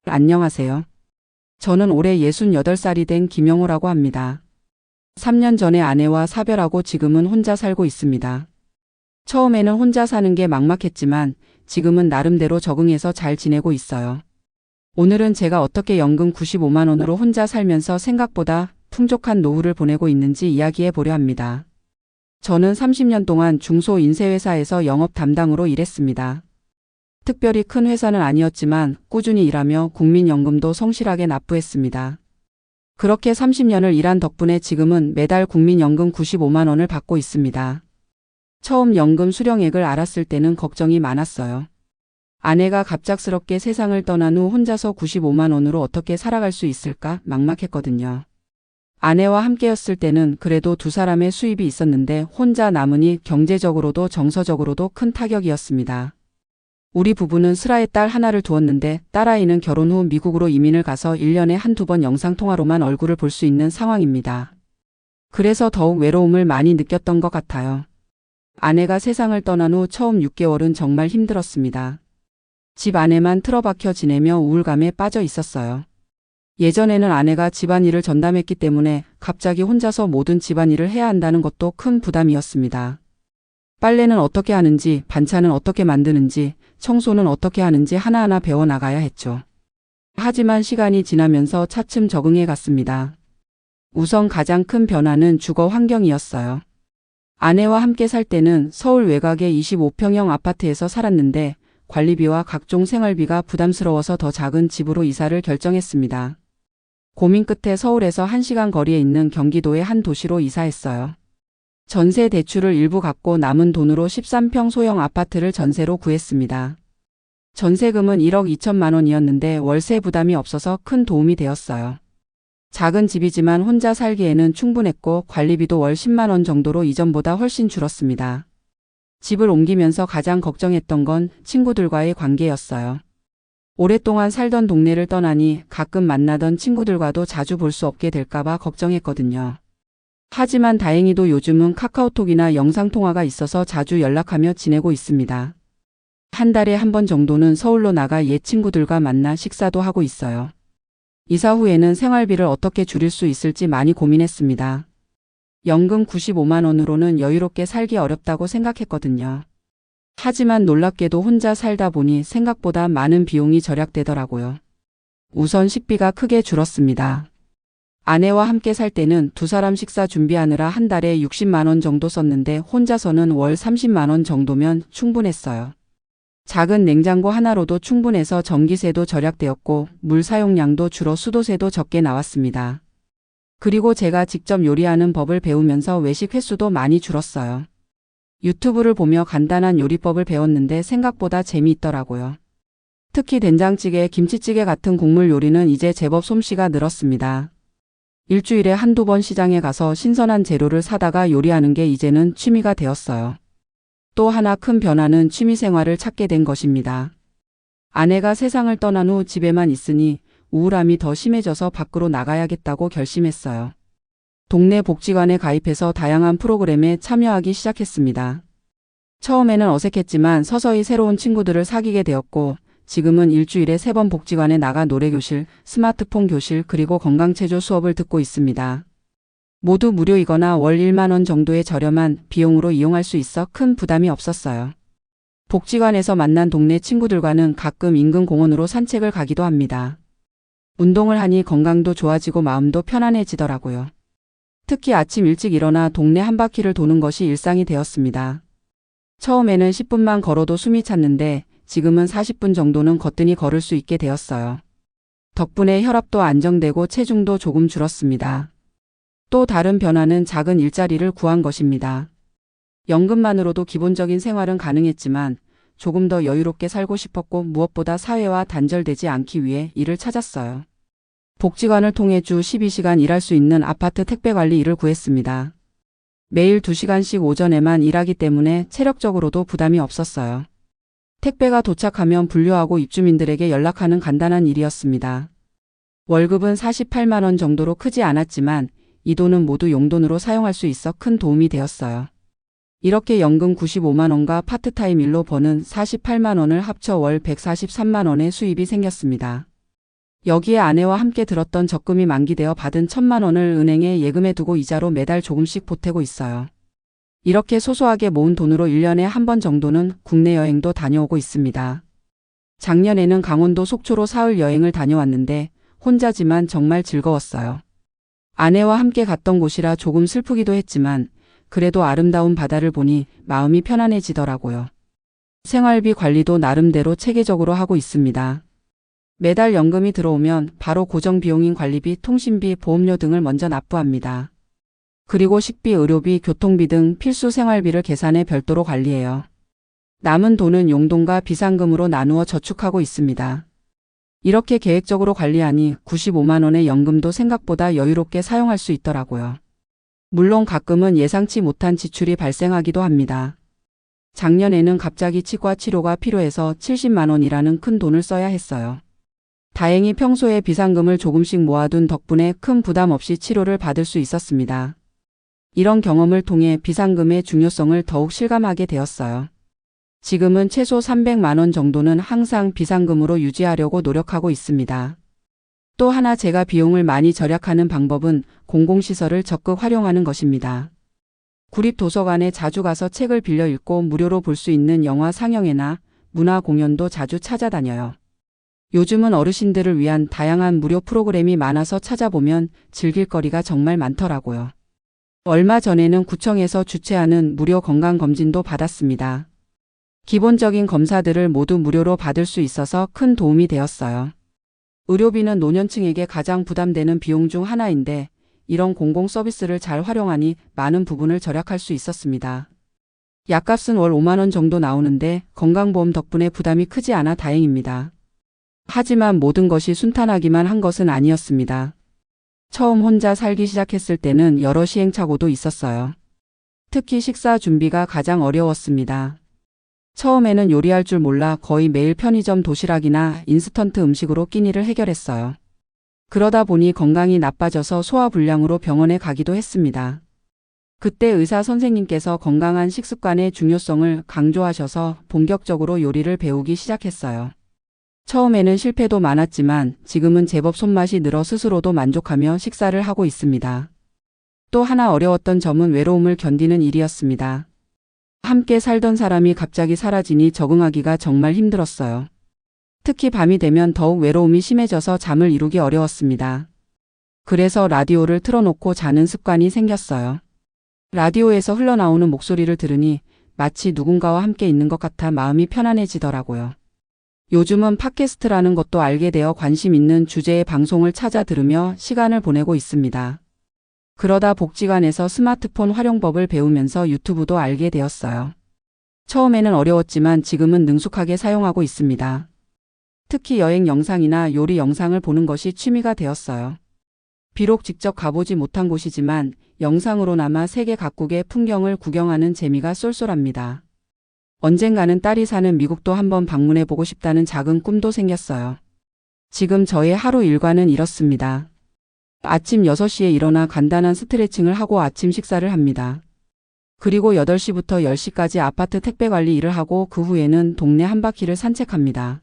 안녕하세요. 저는 올해 68살이 된 김영호라고 합니다. 3년 전에 아내와 사별하고 지금은 혼자 살고 있습니다. 처음에는 혼자 사는 게 막막했지만 지금은 나름대로 적응해서 잘 지내고 있어요. 오늘은 제가 어떻게 연금 95만 원으로 혼자 살면서 생각보다 풍족한 노후를 보내고 있는지 이야기해 보려 합니다. 저는 30년 동안 중소인쇄회사에서 영업 담당으로 일했습니다. 특별히 큰 회사는 아니었지만 꾸준히 일하며 국민연금도 성실하게 납부했습니다. 그렇게 30년을 일한 덕분에 지금은 매달 국민연금 95만 원을 받고 있습니다. 처음 연금 수령액을 알았을 때는 걱정이 많았어요. 아내가 갑작스럽게 세상을 떠난 후 혼자서 95만 원으로 어떻게 살아갈 수 있을까 막막했거든요. 아내와 함께였을 때는 그래도 두 사람의 수입이 있었는데 혼자 남으니 경제적으로도 정서적으로도 큰 타격이었습니다. 우리 부부는 슬하에 딸 하나를 두었는데 딸아이는 결혼 후 미국으로 이민을 가서 1년에 한두 번 영상통화로만 얼굴을 볼 수 있는 상황입니다. 그래서 더욱 외로움을 많이 느꼈던 것 같아요. 아내가 세상을 떠난 후 처음 6개월은 정말 힘들었습니다. 집 안에만 틀어박혀 지내며 우울감에 빠져 있었어요. 예전에는 아내가 집안일을 전담했기 때문에 갑자기 혼자서 모든 집안일을 해야 한다는 것도 큰 부담이었습니다. 빨래는 어떻게 하는지, 반찬은 어떻게 만드는지, 청소는 어떻게 하는지 하나하나 배워나가야 했죠. 하지만 시간이 지나면서 차츰 적응해 갔습니다. 우선 가장 큰 변화는 주거 환경이었어요. 아내와 함께 살 때는 서울 외곽의 25평형 아파트에서 살았는데 관리비와 각종 생활비가 부담스러워서 더 작은 집으로 이사를 결정했습니다. 고민 끝에 서울에서 1시간 거리에 있는 경기도의 한 도시로 이사했어요. 전세 대출을 일부 갚고 남은 돈으로 13평 소형 아파트를 전세로 구했습니다. 전세금은 1억 2천만 원이었는데 월세 부담이 없어서 큰 도움이 되었어요. 작은 집이지만 혼자 살기에는 충분했고 관리비도 월 10만 원 정도로 이전보다 훨씬 줄었습니다. 집을 옮기면서 가장 걱정했던 건 친구들과의 관계였어요. 오랫동안 살던 동네를 떠나니 가끔 만나던 친구들과도 자주 볼 수 없게 될까봐 걱정했거든요. 하지만 다행히도 요즘은 카카오톡이나 영상통화가 있어서 자주 연락하며 지내고 있습니다. 한 달에 한 번 정도는 서울로 나가 옛 친구들과 만나 식사도 하고 있어요. 이사 후에는 생활비를 어떻게 줄일 수 있을지 많이 고민했습니다. 연금 95만 원으로는 여유롭게 살기 어렵다고 생각했거든요. 하지만 놀랍게도 혼자 살다 보니 생각보다 많은 비용이 절약되더라고요. 우선 식비가 크게 줄었습니다. 아내와 함께 살 때는 두 사람 식사 준비하느라 한 달에 60만 원 정도 썼는데 혼자서는 월 30만 원 정도면 충분했어요. 작은 냉장고 하나로도 충분해서 전기세도 절약되었고 물 사용량도 줄어 수도세도 적게 나왔습니다. 그리고 제가 직접 요리하는 법을 배우면서 외식 횟수도 많이 줄었어요. 유튜브를 보며 간단한 요리법을 배웠는데 생각보다 재미있더라고요. 특히 된장찌개, 김치찌개 같은 국물 요리는 이제 제법 솜씨가 늘었습니다. 일주일에 한두 번 시장에 가서 신선한 재료를 사다가 요리하는 게 이제는 취미가 되었어요. 또 하나 큰 변화는 취미생활을 찾게 된 것입니다. 아내가 세상을 떠난 후 집에만 있으니 우울함이 더 심해져서 밖으로 나가야겠다고 결심했어요. 동네 복지관에 가입해서 다양한 프로그램에 참여하기 시작했습니다. 처음에는 어색했지만 서서히 새로운 친구들을 사귀게 되었고 지금은 일주일에 3번 복지관에 나가 노래교실, 스마트폰 교실 그리고 건강체조 수업을 듣고 있습니다. 모두 무료이거나 월 1만 원 정도의 저렴한 비용으로 이용할 수 있어 큰 부담이 없었어요. 복지관에서 만난 동네 친구들과는 가끔 인근 공원으로 산책을 가기도 합니다. 운동을 하니 건강도 좋아지고 마음도 편안해지더라고요. 특히 아침 일찍 일어나 동네 한 바퀴를 도는 것이 일상이 되었습니다. 처음에는 10분만 걸어도 숨이 찼는데 지금은 40분 정도는 거뜬히 걸을 수 있게 되었어요. 덕분에 혈압도 안정되고 체중도 조금 줄었습니다. 또 다른 변화는 작은 일자리를 구한 것입니다. 연금만으로도 기본적인 생활은 가능했지만 조금 더 여유롭게 살고 싶었고 무엇보다 사회와 단절되지 않기 위해 일을 찾았어요. 복지관을 통해 주 12시간 일할 수 있는 아파트 택배 관리 일을 구했습니다. 매일 2시간씩 오전에만 일하기 때문에 체력적으로도 부담이 없었어요. 택배가 도착하면 분류하고 입주민들에게 연락하는 간단한 일이었습니다. 월급은 48만 원 정도로 크지 않았지만 이 돈은 모두 용돈으로 사용할 수 있어 큰 도움이 되었어요. 이렇게 연금 95만 원과 파트타임 일로 버는 48만 원을 합쳐 월 143만 원의 수입이 생겼습니다. 여기에 아내와 함께 들었던 적금이 만기되어 받은 1,000만 원을 은행에 예금해두고 이자로 매달 조금씩 보태고 있어요. 이렇게 소소하게 모은 돈으로 1년에 한 번 정도는 국내 여행도 다녀오고 있습니다. 작년에는 강원도 속초로 사흘 여행을 다녀왔는데 혼자지만 정말 즐거웠어요. 아내와 함께 갔던 곳이라 조금 슬프기도 했지만 그래도 아름다운 바다를 보니 마음이 편안해지더라고요. 생활비 관리도 나름대로 체계적으로 하고 있습니다. 매달 연금이 들어오면 바로 고정 비용인 관리비, 통신비, 보험료 등을 먼저 납부합니다. 그리고 식비, 의료비, 교통비 등 필수 생활비를 계산해 별도로 관리해요. 남은 돈은 용돈과 비상금으로 나누어 저축하고 있습니다. 이렇게 계획적으로 관리하니 95만 원의 연금도 생각보다 여유롭게 사용할 수 있더라고요. 물론 가끔은 예상치 못한 지출이 발생하기도 합니다. 작년에는 갑자기 치과 치료가 필요해서 70만 원이라는 큰 돈을 써야 했어요. 다행히 평소에 비상금을 조금씩 모아둔 덕분에 큰 부담 없이 치료를 받을 수 있었습니다. 이런 경험을 통해 비상금의 중요성을 더욱 실감하게 되었어요. 지금은 최소 300만 원 정도는 항상 비상금으로 유지하려고 노력하고 있습니다. 또 하나 제가 비용을 많이 절약하는 방법은 공공시설을 적극 활용하는 것입니다. 구립도서관에 자주 가서 책을 빌려 읽고 무료로 볼 수 있는 영화 상영회나 문화 공연도 자주 찾아다녀요. 요즘은 어르신들을 위한 다양한 무료 프로그램이 많아서 찾아보면 즐길 거리가 정말 많더라고요. 얼마 전에는 구청에서 주최하는 무료 건강검진도 받았습니다. 기본적인 검사들을 모두 무료로 받을 수 있어서 큰 도움이 되었어요. 의료비는 노년층에게 가장 부담되는 비용 중 하나인데 이런 공공 서비스를 잘 활용하니 많은 부분을 절약할 수 있었습니다. 약값은 월 5만 원 정도 나오는데 건강보험 덕분에 부담이 크지 않아 다행입니다. 하지만 모든 것이 순탄하기만 한 것은 아니었습니다. 처음 혼자 살기 시작했을 때는 여러 시행착오도 있었어요. 특히 식사 준비가 가장 어려웠습니다. 처음에는 요리할 줄 몰라 거의 매일 편의점 도시락이나 인스턴트 음식으로 끼니를 해결했어요. 그러다 보니 건강이 나빠져서 소화불량으로 병원에 가기도 했습니다. 그때 의사 선생님께서 건강한 식습관의 중요성을 강조하셔서 본격적으로 요리를 배우기 시작했어요. 처음에는 실패도 많았지만 지금은 제법 손맛이 늘어 스스로도 만족하며 식사를 하고 있습니다. 또 하나 어려웠던 점은 외로움을 견디는 일이었습니다. 함께 살던 사람이 갑자기 사라지니 적응하기가 정말 힘들었어요. 특히 밤이 되면 더욱 외로움이 심해져서 잠을 이루기 어려웠습니다. 그래서 라디오를 틀어놓고 자는 습관이 생겼어요. 라디오에서 흘러나오는 목소리를 들으니 마치 누군가와 함께 있는 것 같아 마음이 편안해지더라고요. 요즘은 팟캐스트라는 것도 알게 되어 관심 있는 주제의 방송을 찾아 들으며 시간을 보내고 있습니다. 그러다 복지관에서 스마트폰 활용법을 배우면서 유튜브도 알게 되었어요. 처음에는 어려웠지만 지금은 능숙하게 사용하고 있습니다. 특히 여행 영상이나 요리 영상을 보는 것이 취미가 되었어요. 비록 직접 가보지 못한 곳이지만 영상으로나마 세계 각국의 풍경을 구경하는 재미가 쏠쏠합니다. 언젠가는 딸이 사는 미국도 한번 방문해보고 싶다는 작은 꿈도 생겼어요. 지금 저의 하루 일과는 이렇습니다. 아침 6시에 일어나 간단한 스트레칭을 하고 아침 식사를 합니다. 그리고 8시부터 10시까지 아파트 택배 관리 일을 하고 그 후에는 동네 한 바퀴를 산책합니다.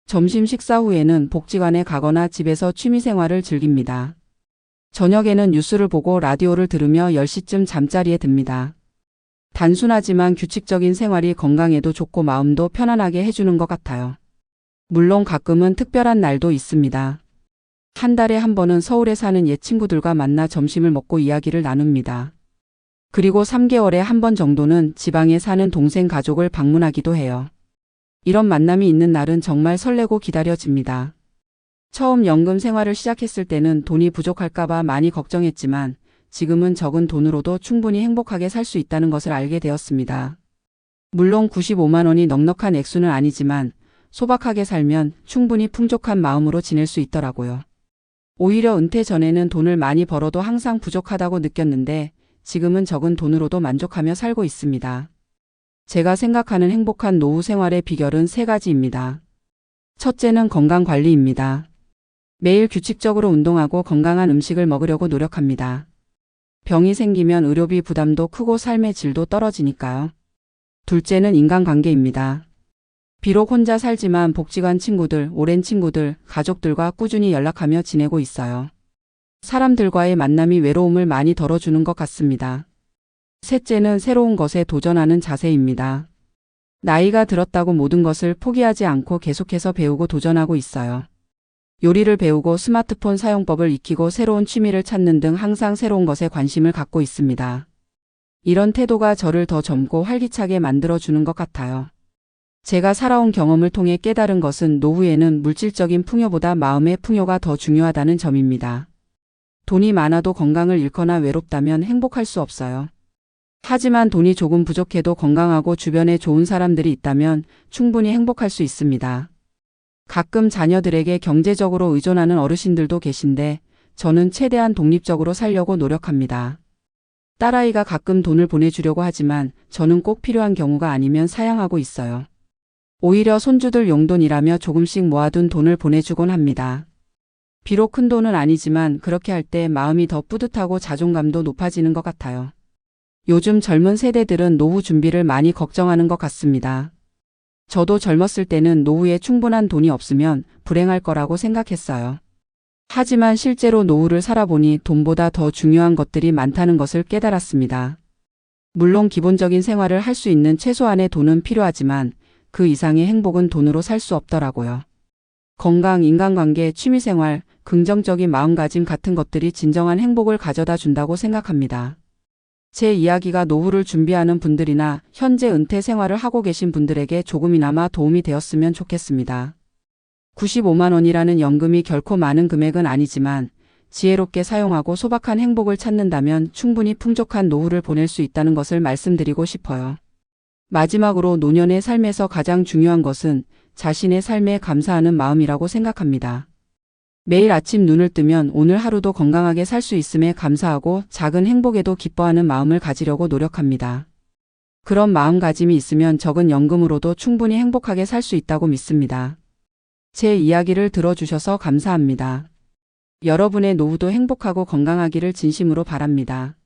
점심 식사 후에는 복지관에 가거나 집에서 취미생활을 즐깁니다. 저녁에는 뉴스를 보고 라디오를 들으며 10시쯤 잠자리에 듭니다. 단순하지만 규칙적인 생활이 건강에도 좋고 마음도 편안하게 해주는 것 같아요. 물론 가끔은 특별한 날도 있습니다. 한 달에 한 번은 서울에 사는 옛 친구들과 만나 점심을 먹고 이야기를 나눕니다. 그리고 3개월에 한 번 정도는 지방에 사는 동생 가족을 방문하기도 해요. 이런 만남이 있는 날은 정말 설레고 기다려집니다. 처음 연금 생활을 시작했을 때는 돈이 부족할까봐 많이 걱정했지만 지금은 적은 돈으로도 충분히 행복하게 살 수 있다는 것을 알게 되었습니다. 물론 95만 원이 넉넉한 액수는 아니지만 소박하게 살면 충분히 풍족한 마음으로 지낼 수 있더라고요. 오히려 은퇴 전에는 돈을 많이 벌어도 항상 부족하다고 느꼈는데 지금은 적은 돈으로도 만족하며 살고 있습니다. 제가 생각하는 행복한 노후 생활의 비결은 3가지입니다. 첫째는 건강관리입니다. 매일 규칙적으로 운동하고 건강한 음식을 먹으려고 노력합니다. 병이 생기면 의료비 부담도 크고 삶의 질도 떨어지니까요. 둘째는 인간관계입니다. 비록 혼자 살지만 복지관 친구들, 오랜 친구들, 가족들과 꾸준히 연락하며 지내고 있어요. 사람들과의 만남이 외로움을 많이 덜어주는 것 같습니다. 셋째는 새로운 것에 도전하는 자세입니다. 나이가 들었다고 모든 것을 포기하지 않고 계속해서 배우고 도전하고 있어요. 요리를 배우고 스마트폰 사용법을 익히고 새로운 취미를 찾는 등 항상 새로운 것에 관심을 갖고 있습니다. 이런 태도가 저를 더 젊고 활기차게 만들어주는 것 같아요. 제가 살아온 경험을 통해 깨달은 것은 노후에는 물질적인 풍요보다 마음의 풍요가 더 중요하다는 점입니다. 돈이 많아도 건강을 잃거나 외롭다면 행복할 수 없어요. 하지만 돈이 조금 부족해도 건강하고 주변에 좋은 사람들이 있다면 충분히 행복할 수 있습니다. 가끔 자녀들에게 경제적으로 의존하는 어르신들도 계신데 저는 최대한 독립적으로 살려고 노력합니다. 딸아이가 가끔 돈을 보내주려고 하지만 저는 꼭 필요한 경우가 아니면 사양하고 있어요. 오히려 손주들 용돈이라며 조금씩 모아둔 돈을 보내주곤 합니다. 비록 큰 돈은 아니지만 그렇게 할 때 마음이 더 뿌듯하고 자존감도 높아지는 것 같아요. 요즘 젊은 세대들은 노후 준비를 많이 걱정하는 것 같습니다. 저도 젊었을 때는 노후에 충분한 돈이 없으면 불행할 거라고 생각했어요. 하지만 실제로 노후를 살아보니 돈보다 더 중요한 것들이 많다는 것을 깨달았습니다. 물론 기본적인 생활을 할 수 있는 최소한의 돈은 필요하지만 그 이상의 행복은 돈으로 살 수 없더라고요. 건강, 인간관계, 취미생활, 긍정적인 마음가짐 같은 것들이 진정한 행복을 가져다 준다고 생각합니다. 제 이야기가 노후를 준비하는 분들이나 현재 은퇴 생활을 하고 계신 분들에게 조금이나마 도움이 되었으면 좋겠습니다. 95만 원이라는 연금이 결코 많은 금액은 아니지만 지혜롭게 사용하고 소박한 행복을 찾는다면 충분히 풍족한 노후를 보낼 수 있다는 것을 말씀드리고 싶어요. 마지막으로 노년의 삶에서 가장 중요한 것은 자신의 삶에 감사하는 마음이라고 생각합니다. 매일 아침 눈을 뜨면 오늘 하루도 건강하게 살 수 있음에 감사하고 작은 행복에도 기뻐하는 마음을 가지려고 노력합니다. 그런 마음가짐이 있으면 적은 연금으로도 충분히 행복하게 살 수 있다고 믿습니다. 제 이야기를 들어주셔서 감사합니다. 여러분의 노후도 행복하고 건강하기를 진심으로 바랍니다.